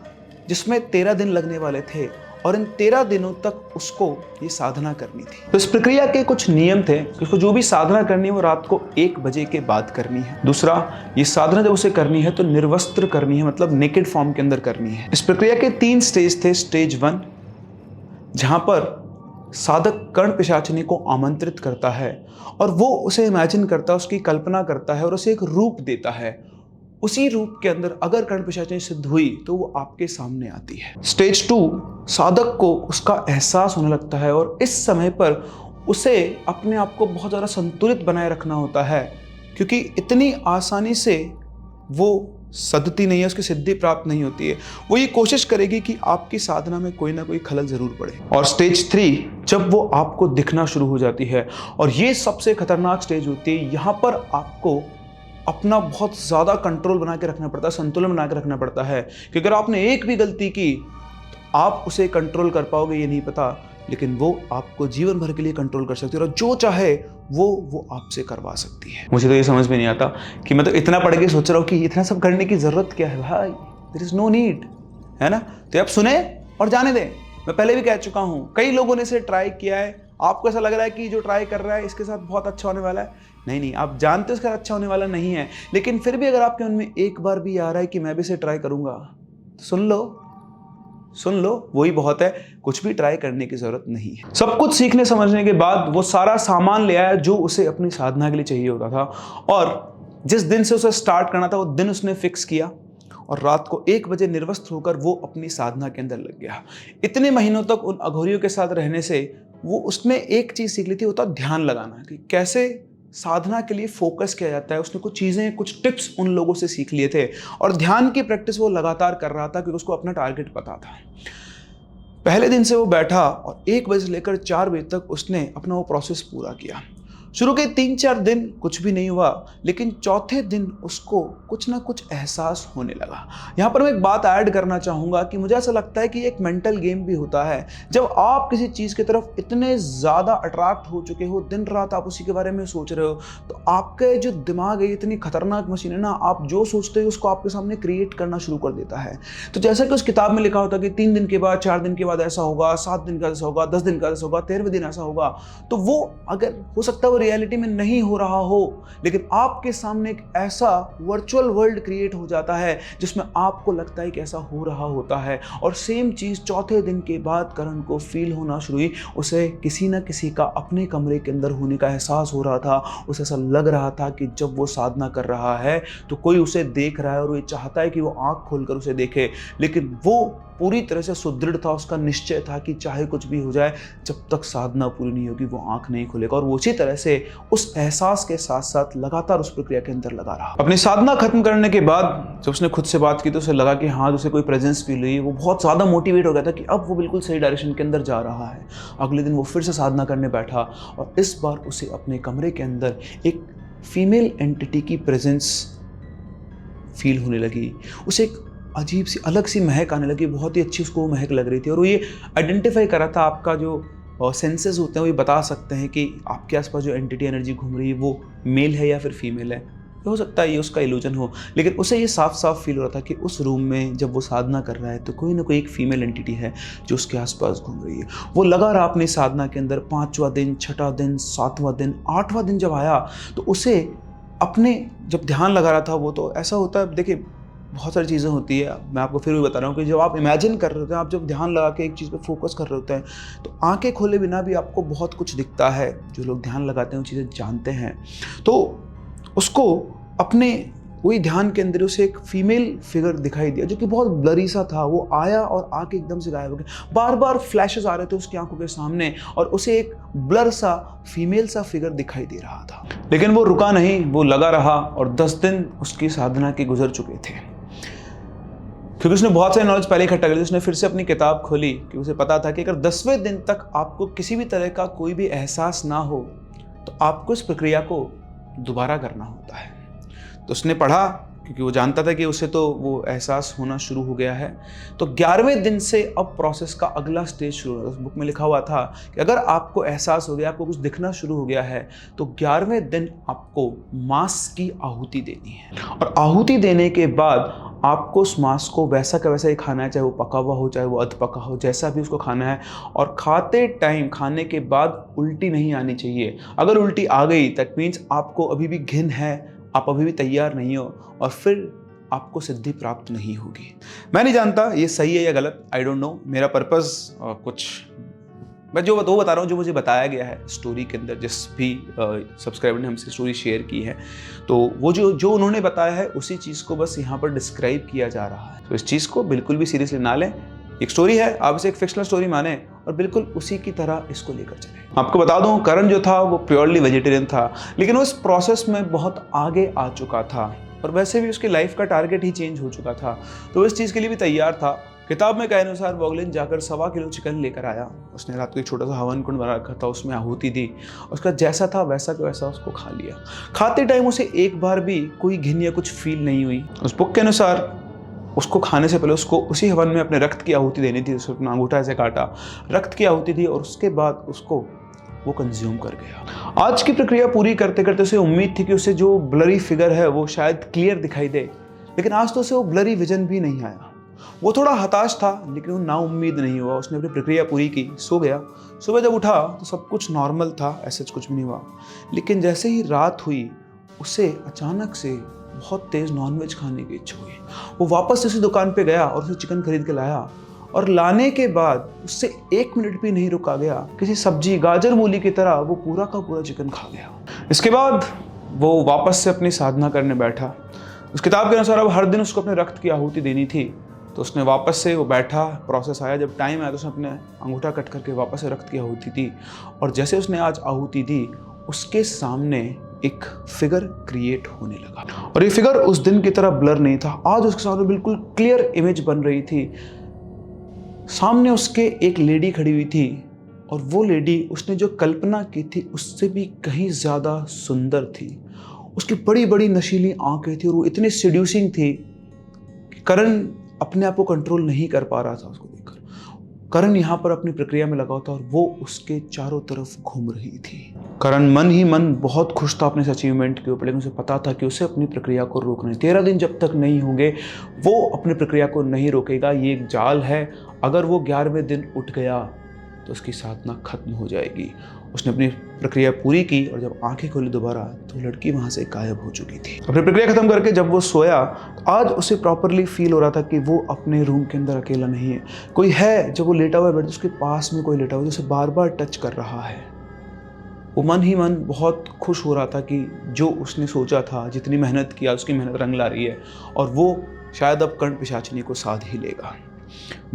जिसमें 13 दिन लगने वाले थे, और इन 13 दिनों तक उसको ये साधना करनी थी। तो इस प्रक्रिया के कुछ नियम थे कि उसको जो भी साधना करनी है वो रात को 1 बजे के बाद करनी है। दूसरा, ये साधना जब उसे करनी है तो निर्वस्त्र करनी है, मतलब नेकेड फॉर्म के अंदर करनी है। इस प्रक्रिया के 3 स्टेज थे। स्टेज 1, जहां पर साधक कर्ण पिशाचिनी को आमंत्रित करता है और वो उसे इमेजिन करता है, उसकी कल्पना करता है और उसे एक रूप देता है। उसी रूप के अंदर अगर कर्ण पिशाचिनी सिद्ध हुई तो वो आपके सामने आती है। स्टेज 2, साधक को उसका एहसास होने लगता है और इस समय पर उसे अपने आप को बहुत ज़्यादा संतुलित बनाए रखना होता है, क्योंकि इतनी आसानी से वो सदती नहीं है, उसकी सिद्धि प्राप्त नहीं होती है। वो ये कोशिश करेगी कि आपकी साधना में कोई ना कोई खलल जरूर पड़े। और स्टेज 3, जब वो आपको दिखना शुरू हो जाती है, और ये सबसे खतरनाक स्टेज होती है। यहाँ पर आपको अपना बहुत ज़्यादा कंट्रोल बना के रखना पड़ता है, संतुलन बना के रखना पड़ता है, कि अगर आपने एक भी गलती की तो आप उसे कंट्रोल कर पाओगे ये नहीं पता, लेकिन वो आपको जीवन भर के लिए कंट्रोल कर सकती है और जो चाहे वो आपसे करवा सकती है। मुझे तो ये समझ में नहीं आता कि मतलब इतना पढ़ के सोच रहा हूँ कि इतना सब करने की ज़रूरत क्या है भाई, देयर इज़ नो नीड, है ना। तो आप सुने और जाने दें। मैं पहले भी कह चुका हूँ, कई लोगों ने इसे ट्राई किया है। आपको ऐसा लग रहा है कि जो ट्राई कर रहा है इसके साथ बहुत अच्छा होने वाला है। नहीं, आप जानते हो इसका अच्छा होने वाला नहीं है, लेकिन फिर भी अगर आपके मन में एक बार भी आ रहा है कि मैं भी इसे ट्राई करूंगा, तो सुन लो, वही बहुत है। कुछ भी ट्राई करने की जरूरत नहीं है। सब कुछ सीखने समझने के बाद वो सारा सामान ले आया जो उसे अपनी साधना के लिए चाहिए होता था, और जिस दिन से उसे स्टार्ट करना था वो दिन उसने फिक्स किया, और रात को 1 बजे निर्वस्त्र होकर वो अपनी साधना के अंदर लग गया। इतने महीनों तक उन अघोरियों के साथ रहने से वो उसने एक चीज सीख ली थी, वो था ध्यान लगाना, कि कैसे साधना के लिए फोकस किया जाता है। उसने कुछ चीजें, कुछ टिप्स उन लोगों से सीख लिए थे, और ध्यान की प्रैक्टिस वो लगातार कर रहा था क्योंकि उसको अपना टारगेट पता था। पहले दिन से वो बैठा और 1 बजे से लेकर 4 बजे तक उसने अपना वो प्रोसेस पूरा किया। शुरू के 3-4 दिन कुछ भी नहीं हुआ, लेकिन चौथे दिन उसको कुछ ना कुछ एहसास होने लगा। यहाँ पर मैं एक बात ऐड करना चाहूँगा कि मुझे ऐसा लगता है कि एक मेंटल गेम भी होता है। जब आप किसी चीज़ की तरफ इतने ज़्यादा अट्रैक्ट हो चुके हो, दिन रात आप उसी के बारे में सोच रहे हो, तो आपके जो दिमाग है, इतनी खतरनाक मशीन है ना, आप जो सोचते हो उसको आपके सामने क्रिएट करना शुरू कर देता है। तो जैसा कि उस किताब में लिखा होता कि 3 दिन के बाद, 4 दिन के बाद ऐसा होगा, 7 दिन का ऐसा होगा, 10 दिन का ऐसा होगा, 13वें दिन ऐसा होगा। तो वो अगर हो सकता है वो रियलिटी में नहीं हो रहा हो, लेकिन आपके सामने एक ऐसा वर्चुअल वर्ल्ड क्रिएट हो जाता है जिसमें आपको लगता है कि ऐसा हो रहा होता है। और सेम चीज चौथे दिन के बाद करण को फील होना शुरू हुई। उसे किसी न किसी का अपने कमरे के अंदर होने का एहसास हो रहा था। उसे ऐसा लग रहा था कि जब वो साधना कर रहा है तो कोई उसे देख रहा है और वो चाहता है कि वो आंख खोलकर उसे देखे, लेकिन वो पूरी तरह से सुदृढ़ था। उसका निश्चय था कि चाहे कुछ भी हो जाए, जब तक साधना पूरी नहीं होगी वो आंख नहीं खुलेगा। और वो उसी तरह से उस एहसास के साथ साथ लगातार उस प्रक्रिया के अंदर लगा रहा। अपनी साधना खत्म करने के बाद जब उसने खुद से बात की तो उसे लगा कि हाँ, उसे कोई प्रेजेंस फील हुई। वो बहुत ज़्यादा मोटिवेट हो गया था कि अब वो बिल्कुल सही डायरेक्शन के अंदर जा रहा है। अगले दिन वो फिर से साधना करने बैठा और इस बार उसे अपने कमरे के अंदर एक फीमेल एंटिटी की प्रेजेंस फील होने लगी। उसे एक अजीब सी अलग सी महक आने लगी, बहुत ही अच्छी उसको महक लग रही थी। और वो ये आइडेंटिफाई करा था, आपका जो सेंसेस होते हैं वो ये बता सकते हैं कि आपके आसपास जो एंटिटी एनर्जी घूम रही है वो मेल है या फिर फीमेल है। हो सकता है ये उसका इल्यूजन हो, लेकिन उसे ये साफ साफ फील हो रहा था कि उस रूम में जब वो साधना कर रहा है तो कोई ना कोई एक फीमेल एंटिटी है जो उसके आसपास घूम रही है। वो लगा रहा अपनी साधना के अंदर। 5वां दिन, 6वां दिन, 7वां दिन, 8वां दिन जब आया तो उसे अपने जब ध्यान लगा रहा था वो, तो ऐसा होता है देखिए, बहुत सारी चीज़ें होती है। मैं आपको फिर भी बता रहा हूँ कि जब आप इमेजिन कर रहे होते हैं, आप जब ध्यान लगा के एक चीज़ पे फोकस कर रहे होते हैं, तो आंखें खोले बिना भी आपको बहुत कुछ दिखता है। जो लोग ध्यान लगाते हैं वो चीज़ें जानते हैं। तो उसको अपने वही ध्यान के अंदर उसे एक फीमेल फिगर दिखाई दिया जो कि बहुत ब्लरी सा था। वो आया और आके एकदम से गायब हो गया। बार बार फ्लैशेस आ रहे थे उसकी आंखों के सामने और उसे एक ब्लर सा फीमेल सा फिगर दिखाई दे रहा था। लेकिन वो रुका नहीं, वो लगा रहा और 10 दिन उसकी साधना के गुजर चुके थे। क्योंकि उसने बहुत सारे नॉलेज पहले इकट्ठा कर लिया, उसने फिर से अपनी किताब खोली कि उसे पता था कि अगर 10वें दिन तक आपको किसी भी तरह का कोई भी एहसास ना हो तो आपको इस प्रक्रिया को दोबारा करना होता है। तो उसने पढ़ा क्योंकि वो जानता था कि उसे तो वो एहसास होना शुरू हो गया है। तो 11वें दिन से अब प्रोसेस का अगला स्टेज शुरू हुआ। उस बुक में लिखा हुआ था कि अगर आपको एहसास हो गया, आपको कुछ दिखना शुरू हो गया है, तो 11वें दिन आपको मांस की आहुति देनी है। और आहुति देने के बाद आपको उस मांस को वैसा का वैसा ही खाना है, चाहे वो पका हुआ हो, चाहे वो अध पका हो, जैसा भी उसको खाना है। और खाते टाइम, खाने के बाद उल्टी नहीं आनी चाहिए। अगर उल्टी आ गई दैट मीन्स आपको अभी भी घिन है, आप अभी भी तैयार नहीं हो और फिर आपको सिद्धि प्राप्त नहीं होगी। मैं नहीं जानता ये सही है या गलत, आई डोंट नो। मेरा पर्पस कुछ मैं जो बता रहा हूँ, जो मुझे बताया गया है स्टोरी के अंदर, जिस भी सब्सक्राइबर ने हमसे स्टोरी शेयर की है, तो वो जो उन्होंने बताया है उसी चीज़ को बस यहाँ पर डिस्क्राइब किया जा रहा है। तो इस चीज़ को बिल्कुल भी सीरियसली ना लें। एक स्टोरी है, आप इसे एक फिक्शनल स्टोरी माने और बिल्कुल उसी की तरह इसको लेकर चलें। आपको बता दूं, करण जो था वो प्योरली वेजिटेरियन था, लेकिन वो इस प्रोसेस में बहुत आगे आ चुका था और वैसे भी उसकी लाइफ का टारगेट ही चेंज हो चुका था। तो इस चीज़ के लिए भी तैयार था। किताब में कहे अनुसार वॉगलिन जाकर 1.25 किलो चिकन लेकर आया। उसने रात को एक छोटा सा हवन कुंड बना रखा था, उसमें आहुति दी। उसका जैसा था वैसा का वैसा उसको खा लिया। खाते टाइम उसे एक बार भी कोई घिन या कुछ फील नहीं हुई। उस बुक के अनुसार उसको खाने से पहले उसको उसी हवन में अपने रक्त की आहुति देनी थी। उसने अपना अंगूठा ऐसे काटा, रक्त की आहुति दी और उसके बाद उसको वो कंज्यूम कर गया। आज की प्रक्रिया पूरी करते करते उसे उम्मीद थी कि उसे जो ब्लरी फिगर है वो शायद क्लियर दिखाई दे, लेकिन आज तो उसे वो ब्लरी विजन भी नहीं आया। वो थोड़ा हताश था, लेकिन वो नाउम्मीद नहीं हुआ। उसने अपनी प्रक्रिया पूरी की, सो गया। सुबह जब उठा तो सब कुछ नॉर्मल था, ऐसा कुछ भी नहीं हुआ। लेकिन जैसे ही रात हुई उसे अचानक से बहुत तेज नॉनवेज खाने की इच्छा हुई। वो वापस उसी दुकान पे गया और उसे चिकन खरीद के लाया और लाने के बाद उससे 1 मिनट भी नहीं रुका गया। किसी सब्जी, गाजर मूली की तरह वो पूरा का पूरा चिकन खा गया। इसके बाद वो वापस से अपनी साधना करने बैठा। उस किताब के अनुसार अब हर दिन उसको अपने रक्त की आहुति देनी थी। तो उसने वापस से वो बैठा, प्रोसेस आया, जब टाइम आया तो उसने अपने अंगूठा कट करके वापस से रक्त की आहुति दी। और जैसे उसने आज आहुति दी, उसके सामने एक फिगर क्रिएट होने लगा। और ये फिगर उस दिन की तरह ब्लर नहीं था। आज उसके सामने बिल्कुल क्लियर इमेज बन रही थी। सामने उसके एक लेडी खड़ी हुई थी और वो लेडी उसने जो कल्पना की थी उससे भी कहीं ज़्यादा सुंदर थी। उसकी बड़ी बड़ी नशीली आंखें थी और वो इतनी सेड्यूसिंग थी कि करण अपने आप को कंट्रोल नहीं कर पा रहा था उसको देखकर। करण यहाँ पर अपनी प्रक्रिया में लगा था और वो उसके चारों तरफ घूम रही थी। करण मन ही मन बहुत खुश था अपने इस अचीवमेंट के ऊपर, लेकिन उसे पता था कि उसे अपनी प्रक्रिया को रोकना है। 13 दिन जब तक नहीं होंगे वो अपनी प्रक्रिया को नहीं रोकेगा। ये एक जाल है। अगर वो 11वें दिन उठ गया तो उसकी साधना खत्म हो जाएगी। उसने अपनी प्रक्रिया पूरी की और जब आंखें खोली दोबारा तो लड़की वहाँ से गायब हो चुकी थी। अपनी प्रक्रिया खत्म करके जब वो सोया तो आज उसे प्रॉपरली फील हो रहा था कि वो अपने रूम के अंदर अकेला नहीं है। कोई है। जब वो लेटा हुआ है बेड, उसके पास में कोई लेटा हुआ है जो उसे बार बार टच कर रहा है। वो मन ही मन बहुत खुश हो रहा था कि जो उसने सोचा था, जितनी मेहनत किया, उसकी मेहनत रंग ला रही है और वो शायद अब कर्ण पिशाचिनी को साध ही लेगा।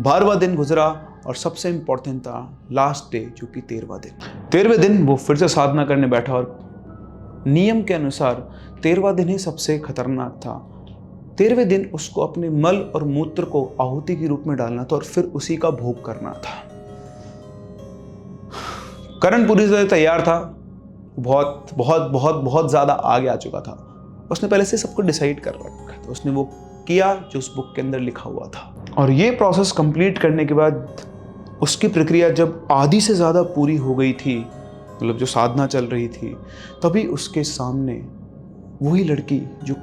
12वां दिन गुजरा और सबसे इंपॉर्टेंट था लास्ट डे, जो कि 13वां दिन। 13वें दिन वो फिर से साधना करने बैठा और नियम के अनुसार 13वां दिन ही सबसे खतरनाक था। 13वें दिन उसको अपने मल और मूत्र को आहुति के रूप में डालना था और फिर उसी का भोग करना था। करण पूरी तरह तैयार था। बहुत बहुत बहुत बहुत ज़्यादा आगे आ चुका था। उसने पहले से सबको डिसाइड कर रखा था। उसने वो किया जो उस बुक के अंदर लिखा हुआ था। और ये प्रोसेस कंप्लीट करने के बाद उसकी प्रक्रिया जब आधी से ज़्यादा पूरी हो गई थी, मतलब जो साधना चल रही थी, तभी उसके सामने वही लड़की जो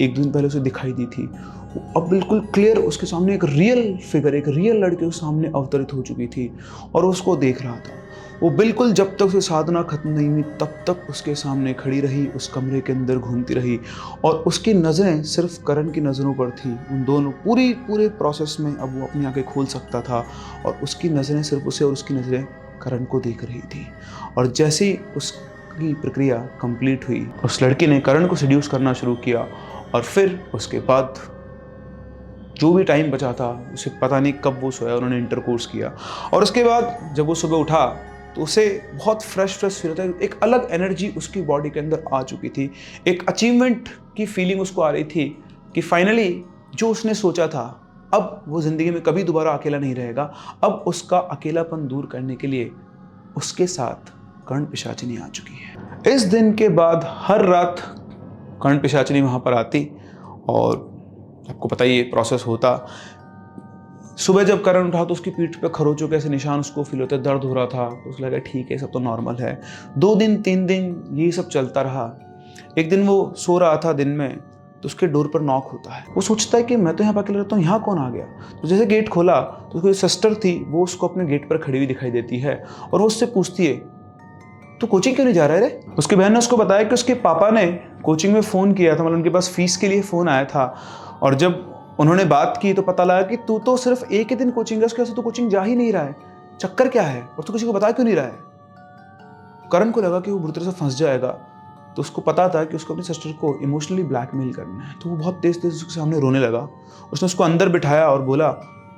1 दिन पहले उसे दिखाई दी थी, वो अब बिल्कुल क्लियर उसके सामने एक रियल फिगर, एक रियल लड़की उसके सामने अवतरित हो चुकी थी और उसको देख रहा था। वो बिल्कुल जब तक उसे साधना खत्म नहीं हुई तब तक उसके सामने खड़ी रही, उस कमरे के अंदर घूमती रही और उसकी नज़रें सिर्फ करण की नज़रों पर थी। उन दोनों पूरे प्रोसेस में अब वो अपनी आंखें खोल सकता था और उसकी नज़रें सिर्फ उसे और उसकी नज़रें करण को देख रही थी। और जैसे ही उसकी प्रक्रिया कंप्लीट हुई, उस लड़की ने करण को सेड्यूस करना शुरू किया और फिर उसके बाद जो भी टाइम बचा था उसे पता नहीं कब वो सोया, उन्होंने इंटरकोर्स किया और उसके बाद जब वो सुबह उठा तो उसे बहुत फ्रेश फील होता है। एक अलग एनर्जी उसकी बॉडी के अंदर आ चुकी थी, एक अचीवमेंट की फीलिंग उसको आ रही थी कि फाइनली जो उसने सोचा था अब वो ज़िंदगी में कभी दोबारा अकेला नहीं रहेगा। अब उसका अकेलापन दूर करने के लिए उसके साथ कर्ण पिशाचिनी आ चुकी है। इस दिन के बाद हर रात कर्ण पिशाचिनी वहाँ पर आती और आपको पता ही ये प्रोसेस होता। सुबह जब करण उठा तो उसकी पीठ पे खरोचों के ऐसे निशान उसको फील होते, दर्द हो रहा था तो उसको लगा ठीक है सब तो नॉर्मल है। 2 दिन 3 दिन ये सब चलता रहा। एक दिन वो सो रहा था दिन में तो उसके डोर पर नॉक होता है। वो सोचता है कि मैं तो यहाँ पर अकेला रहता हूँ, यहाँ कौन आ गया। तो जैसे गेट खोला तो उसकी सिस्टर थी, वो उसको अपने गेट पर खड़ी हुई दिखाई देती है और वो उससे पूछती है तो कोचिंग क्यों नहीं जा रहा है रे। उसकी बहन ने उसको बताया कि उसके पापा ने कोचिंग में फ़ोन किया था, मतलब उनके पास फीस के लिए फ़ोन आया था और जब उन्होंने बात की तो पता लगा कि तू तो सिर्फ एक ही दिन कोचिंग है, उसके वजह से तू कोचिंग जा ही नहीं रहा है, चक्कर क्या है और तू किसी को बता क्यों नहीं रहा है। करण को लगा कि वो बुरी तरह से फंस जाएगा, तो उसको पता था कि उसको अपनी सिस्टर को इमोशनली ब्लैकमेल करना है, तो वो बहुत तेज उसके सामने रोने लगा। उसने उसको अंदर बिठाया और बोला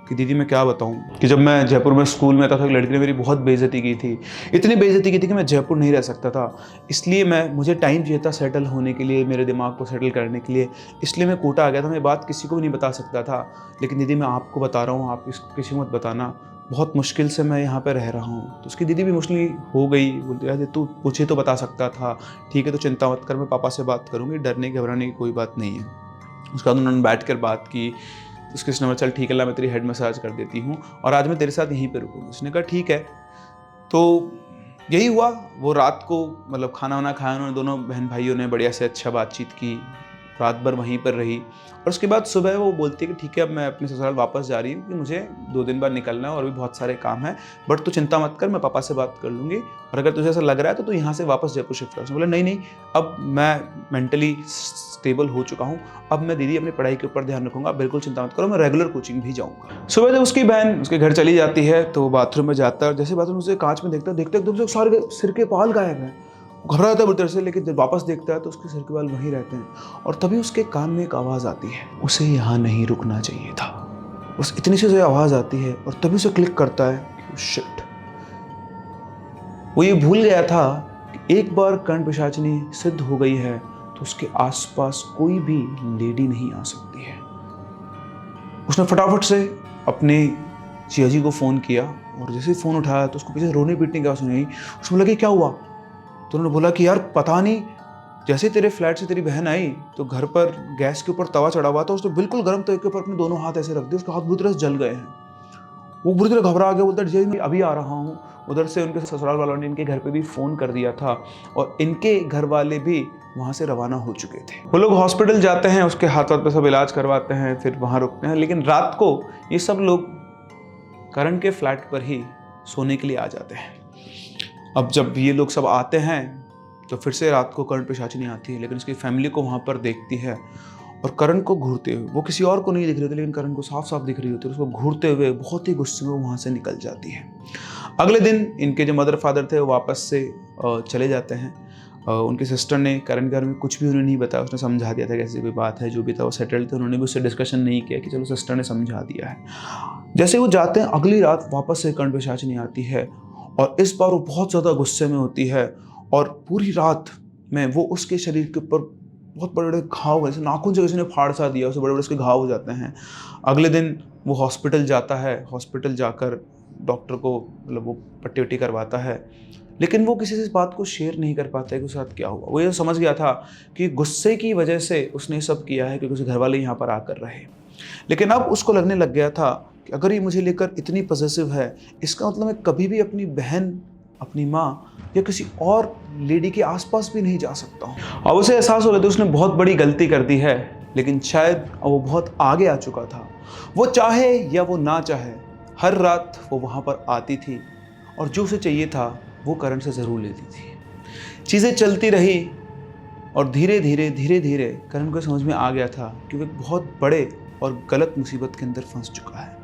कि दीदी मैं क्या बताऊं कि जब मैं जयपुर में स्कूल में था तो एक लड़की ने मेरी बहुत बेइज्जती की थी, इतनी बेइज्जती की थी कि मैं जयपुर नहीं रह सकता था। इसलिए मुझे टाइम चाहिए था सेटल होने के लिए, मेरे दिमाग को सेटल करने के लिए, इसलिए मैं कोटा आ गया था। मैं बात किसी को भी नहीं बता सकता था, लेकिन दीदी मैं आपको बता रहा हूँ, आप इसको किसी को मत बताना, बहुत मुश्किल से मैं यहाँ पर रह रहा हूँ। तो उसकी दीदी भी इमोशनली हो गई, बोलती है तू मुझे तो बता सकता था, ठीक है तो चिंता मत कर, मैं पापा से बात करूँगी, डरने घबराने की कोई बात नहीं है। उसके बाद उन्होंने बैठ कर बात की। उसके उसने चल ठीक है ला मैं तेरी हेड मसाज कर देती हूँ और आज मैं तेरे साथ यहीं पे रुकूँगी। उसने कहा ठीक है। तो यही हुआ। वो रात को मतलब खाना वाना खाया उन्होंने, दोनों बहन भाइयों ने बढ़िया से अच्छा बातचीत की, रात भर वहीं पर रही और उसके बाद सुबह वो बोलती है कि ठीक है अब मैं अपने ससुराल वापस जा रही हूँ कि मुझे 2 दिन बाद निकलना है और भी बहुत सारे काम है, बट तू चिंता मत कर, मैं पापा से बात कर लूँगी और अगर तुझे ऐसा लग रहा है तो तू यहाँ से वापस जयपुर शिफ्ट कर। बोला नहीं अब मैं मेंटली स्टेबल हो चुका हूँ, अब मैं दीदी अपनी पढ़ाई के ऊपर ध्यान रखूंगा, बिल्कुल चिंता मत करो, मैं रेगुलर कोचिंग भी जाऊँगा। सुबह जब उसकी बहन उसके घर चली जाती है तो बाथरूम में जाता है और जैसे बाथरूम से कांच में देखता एकदम से सारे सिर के बाल गायब हैं। घबरा जाता है बुरी तरह से, लेकिन जब वापस देखता है तो उसके सिर के बाल वहीं रहते हैं और तभी उसके कान में एक आवाज़ आती है, उसे यहाँ नहीं रुकना चाहिए था। बस इतनी सी उसे आवाज़ आती है और तभी उसे क्लिक करता है शिट। वो ये भूल गया था कि एक बार कर्ण पिशाचिनी सिद्ध हो गई है तो उसके आसपास कोई भी लेडी नहीं आ सकती है। उसने फटाफट से अपने जिया जी को फ़ोन किया और जैसे फ़ोन उठाया तो उसको पीछे रोने पीटने की आवाज़ सुनी। उसमें लगा क्या हुआ, तो उन्होंने बोला कि यार पता नहीं, जैसे तेरे फ्लैट से तेरी बहन आई तो घर पर गैस के ऊपर तवा चढ़ा हुआ था, उसने बिल्कुल गर्म तवे के ऊपर अपने दोनों हाथ ऐसे रख दिए, उसके हाथ बुरी तरह से जल गए हैं। वो बुरी तरह घबरा गया, बोलता है मैं अभी आ रहा हूँ। उधर से उनके ससुराल वालों ने इनके घर पे भी फ़ोन कर दिया था और इनके घर वाले भी वहाँ से रवाना हो चुके थे। वो लोग हॉस्पिटल जाते हैं, उसके हाथ पे सब इलाज करवाते हैं, फिर वहाँ रुकते हैं, लेकिन रात को ये सब लोग करण के फ्लैट पर ही सोने के लिए आ जाते हैं। अब जब ये लोग सब आते हैं तो फिर से रात को कर्ण पिशाचिनी आती है, लेकिन उसकी फैमिली को वहाँ पर देखती है और करण को घूरते हुए, वो किसी और को नहीं दिख रही होती लेकिन करण को साफ साफ दिख रही होती है, उसको घूरते हुए बहुत ही गुस्से में वहाँ से निकल जाती है। अगले दिन इनके जो मदर फादर थे वो वापस से चले जाते हैं। उनकी सिस्टर ने करण के बारे में कुछ भी उन्हें नहीं बताया, उसने समझा दिया था कि ऐसी कोई बात है, जो भी था वो सेटल्ड थे, उन्होंने भी उससे डिस्कशन नहीं किया कि चलो सिस्टर ने समझा दिया है। जैसे वो जाते हैं अगली रात वापस से कर्ण पिशाचिनी आती है और इस बार वो बहुत ज़्यादा गुस्से में होती है और पूरी रात में वो उसके शरीर के ऊपर बहुत बड़े बड़े घाव, जैसे नाखून से किसी ने फाड़ सा दिया, उसे बड़े बड़े उसके घाव हो जाते हैं। अगले दिन वो हॉस्पिटल जाता है, हॉस्पिटल जाकर डॉक्टर को मतलब वो पट्टी वट्टी करवाता है, लेकिन वो किसी से इस बात को शेयर नहीं कर पाता है कि उसके साथ क्या हुआ। वो ये समझ गया था कि गुस्से की वजह से उसने सब किया है क्योंकि उसके घर वाले यहाँ पर आकर रहे, लेकिन अब उसको लगने लग गया था कि अगर ये मुझे लेकर इतनी पॉसेसिव है, इसका मतलब मैं कभी भी अपनी बहन, अपनी माँ या किसी और लेडी के आसपास भी नहीं जा सकता हूँ। अब उसे एहसास हो गया था उसने बहुत बड़ी गलती कर दी है, लेकिन शायद वो बहुत आगे आ चुका था। वो चाहे या वो ना चाहे, हर रात वो वहाँ पर आती थी और जो उसे चाहिए था वो करण से ज़रूर लेती थी। चीज़ें चलती रही और धीरे धीरे करण को समझ में आ गया था कि वो एक बहुत बड़े और गलत मुसीबत के अंदर फंस चुका है।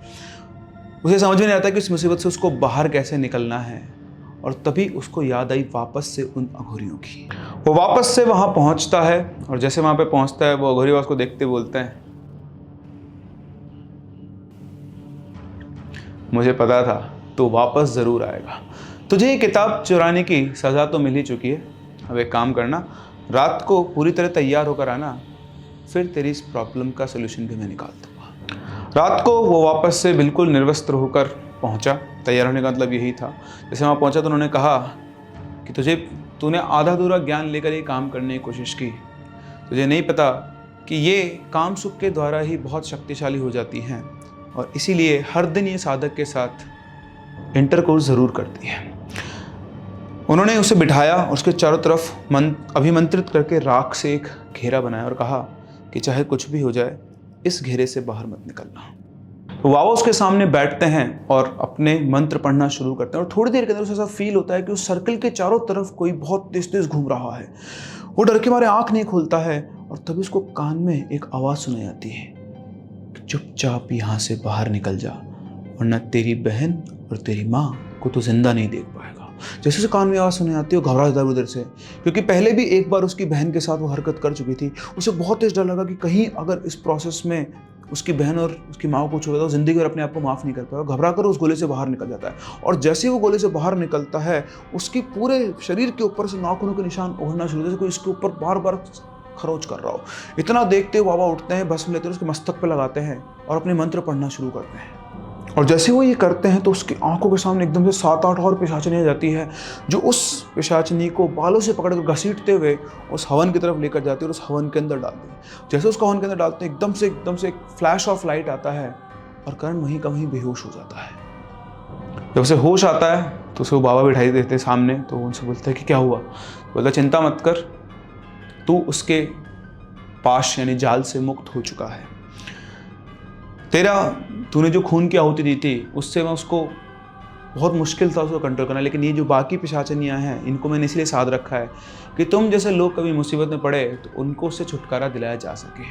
उसे समझ में नहीं आता कि इस मुसीबत से उसको बाहर कैसे निकलना है, और तभी उसको याद आई वापस से उन अघोरियों की। वो वापस से वहाँ पहुँचता है और जैसे वहाँ पे पहुँचता है वो अघोरी उसको देखते बोलते हैं, मुझे पता था तो वापस ज़रूर आएगा। तुझे ये किताब चुराने की सज़ा तो मिल ही चुकी है। अब एक काम करना, रात को पूरी तरह तैयार होकर आना, फिर तेरी इस प्रॉब्लम का सलूशन भी मैं निकाल दूँगा। रात को वो वापस से बिल्कुल निर्वस्त्र होकर पहुँचा। तैयार होने का मतलब यही था। जैसे वहाँ पहुँचा तो उन्होंने कहा कि तूने आधा अधूरा ज्ञान लेकर ये काम करने की कोशिश की। तुझे नहीं पता कि ये काम सुख के द्वारा ही बहुत शक्तिशाली हो जाती हैं, और इसीलिए हर दिन ये साधक के साथ इंटरकोर्स ज़रूर करती है। उन्होंने उसे बिठाया और उसके चारों तरफ अभिमंत्रित करके राख से एक घेरा बनाया और कहा कि चाहे कुछ भी हो जाए, इस घेरे से बाहर मत निकलना। तो वावा उसके सामने बैठते हैं और अपने मंत्र पढ़ना शुरू करते हैं, और थोड़ी देर के अंदर उसे ऐसा फील होता है कि उस सर्कल के चारों तरफ कोई बहुत तेज तेज घूम रहा है। वो डर के मारे आंख नहीं खोलता है, और तभी उसको कान में एक आवाज़ सुनाई आती है, चुपचाप यहाँ से बाहर निकल जा, वरना तेरी बहन और तेरी माँ को तो जिंदा नहीं देख पाएगा। जैसे उसे कान में आवाज़ सुनाई आती है, वो घबरा जाता है उधर से, क्योंकि पहले भी एक बार उसकी बहन के साथ वो हरकत कर चुकी थी। उसे बहुत तेज डर लगा कि कहीं अगर इस प्रोसेस में उसकी बहन और उसकी माँ को कुछ हो गया तो जिंदगी भर अपने आप को माफ़ नहीं कर पाएगा। घबरा कर उस गोले से बाहर निकल जाता है, और जैसे ही वो गोले से बाहर निकलता है, उसकी पूरे शरीर के ऊपर से नाखूनों के निशान उभरना शुरू, जैसे कोई इसके ऊपर बार बार खरोच कर रहा हो। इतना देखते हुए बाबा उठते हैं, भस्म लेते हैं, उसके मस्तक पे लगाते हैं और अपने मंत्र पढ़ना शुरू करते हैं। और जैसे वो ये करते हैं तो उसकी आंखों के सामने एकदम से 7-8 और पिशाचनी आ जाती है, जो उस पिशाचनी को बालों से पकड़कर घसीटते हुए उस हवन की तरफ लेकर जाती है और उस हवन के अंदर डालती है। जैसे उसको हवन के अंदर डालते हैं, एकदम से एक फ्लैश ऑफ लाइट आता है और करण वहीं का वहीं बेहोश हो जाता है। जब उसे होश आता है तो उसे वो बाबा बिठाई देते सामने, तो उनसे बोलता है कि क्या हुआ। बोलता चिंता मत कर, तू उसके पाश यानी जाल से मुक्त हो चुका है। तूने जो खून की आहुति दी थी उससे मैं उसको बहुत मुश्किल था उसको कंट्रोल करना, लेकिन ये जो बाकी पिशाचनियाँ हैं इनको मैंने इसलिए साध रखा है कि तुम जैसे लोग कभी मुसीबत में पड़े तो उनको उससे छुटकारा दिलाया जा सके।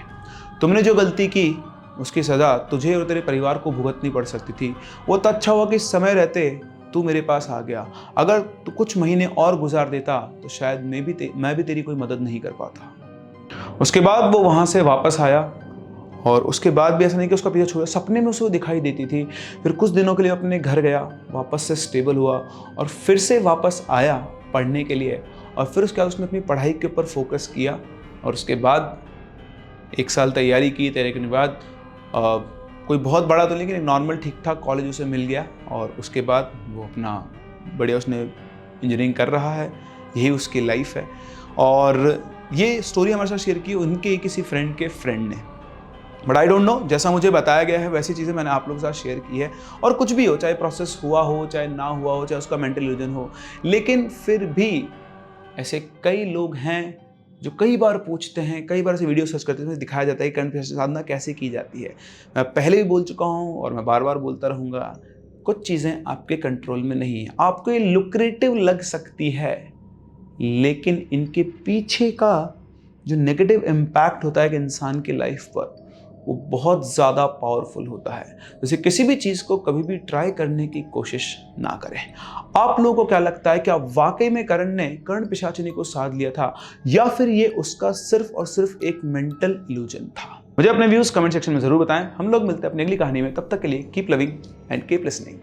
तुमने जो गलती की उसकी सज़ा तुझे और तेरे परिवार को भुगतनी पड़ सकती थी। वो तो अच्छा हुआ कि समय रहते तू मेरे पास आ गया। अगर तू कुछ महीने और गुजार देता तो शायद मैं भी तेरी कोई मदद नहीं कर पाता। उसके बाद वो वहाँ से वापस आया, और उसके बाद भी ऐसा नहीं कि उसका पीछा छोड़ा, सपने में उसे वो दिखाई देती थी। फिर कुछ दिनों के लिए अपने घर गया, वापस से स्टेबल हुआ और फिर से वापस आया पढ़ने के लिए, और फिर उसके बाद उसने अपनी पढ़ाई के ऊपर फोकस किया। और उसके बाद 1 साल तैयारी की। तैयारी के बाद कोई बहुत बड़ा तो लेकिन एक नॉर्मल ठीक ठाक कॉलेज उसे मिल गया, और उसके बाद वो अपना बढ़िया उसने इंजीनियरिंग कर रहा है। यही उसकी लाइफ है। और ये स्टोरी हमारे साथ शेयर की उनके किसी फ्रेंड के फ्रेंड ने, बट आई डोंट नो, जैसा मुझे बताया गया है वैसी चीज़ें मैंने आप लोगों के साथ शेयर की है। और कुछ भी हो, चाहे प्रोसेस हुआ हो, चाहे ना हुआ हो, चाहे उसका मेंटल इल्यूजन हो, लेकिन फिर भी ऐसे कई लोग हैं जो कई बार पूछते हैं, कई बार ऐसे वीडियो सर्च करते हैं, दिखाया जाता है कि कर्ण साधना कैसे की जाती है। मैं पहले भी बोल चुका हूँ और मैं बार बार बोलता रहूँगा, कुछ चीज़ें आपके कंट्रोल में नहीं है। आपको ये लुक्रेटिव लग सकती है, लेकिन इनके पीछे का जो नेगेटिव इम्पैक्ट होता है कि इंसान की लाइफ पर, वो बहुत ज़्यादा पावरफुल होता है। जैसे किसी भी चीज़ को कभी भी ट्राई करने की कोशिश ना करें। आप लोगों को क्या लगता है, क्या वाकई में करण ने कर्ण पिशाचिनी को साध लिया था, या फिर ये उसका सिर्फ और सिर्फ एक मेंटल इल्यूजन था? मुझे अपने व्यूज़ कमेंट सेक्शन में ज़रूर बताएं। हम लोग मिलते हैं अपनी अगली कहानी में। तब तक के लिए keep loving and keep listening.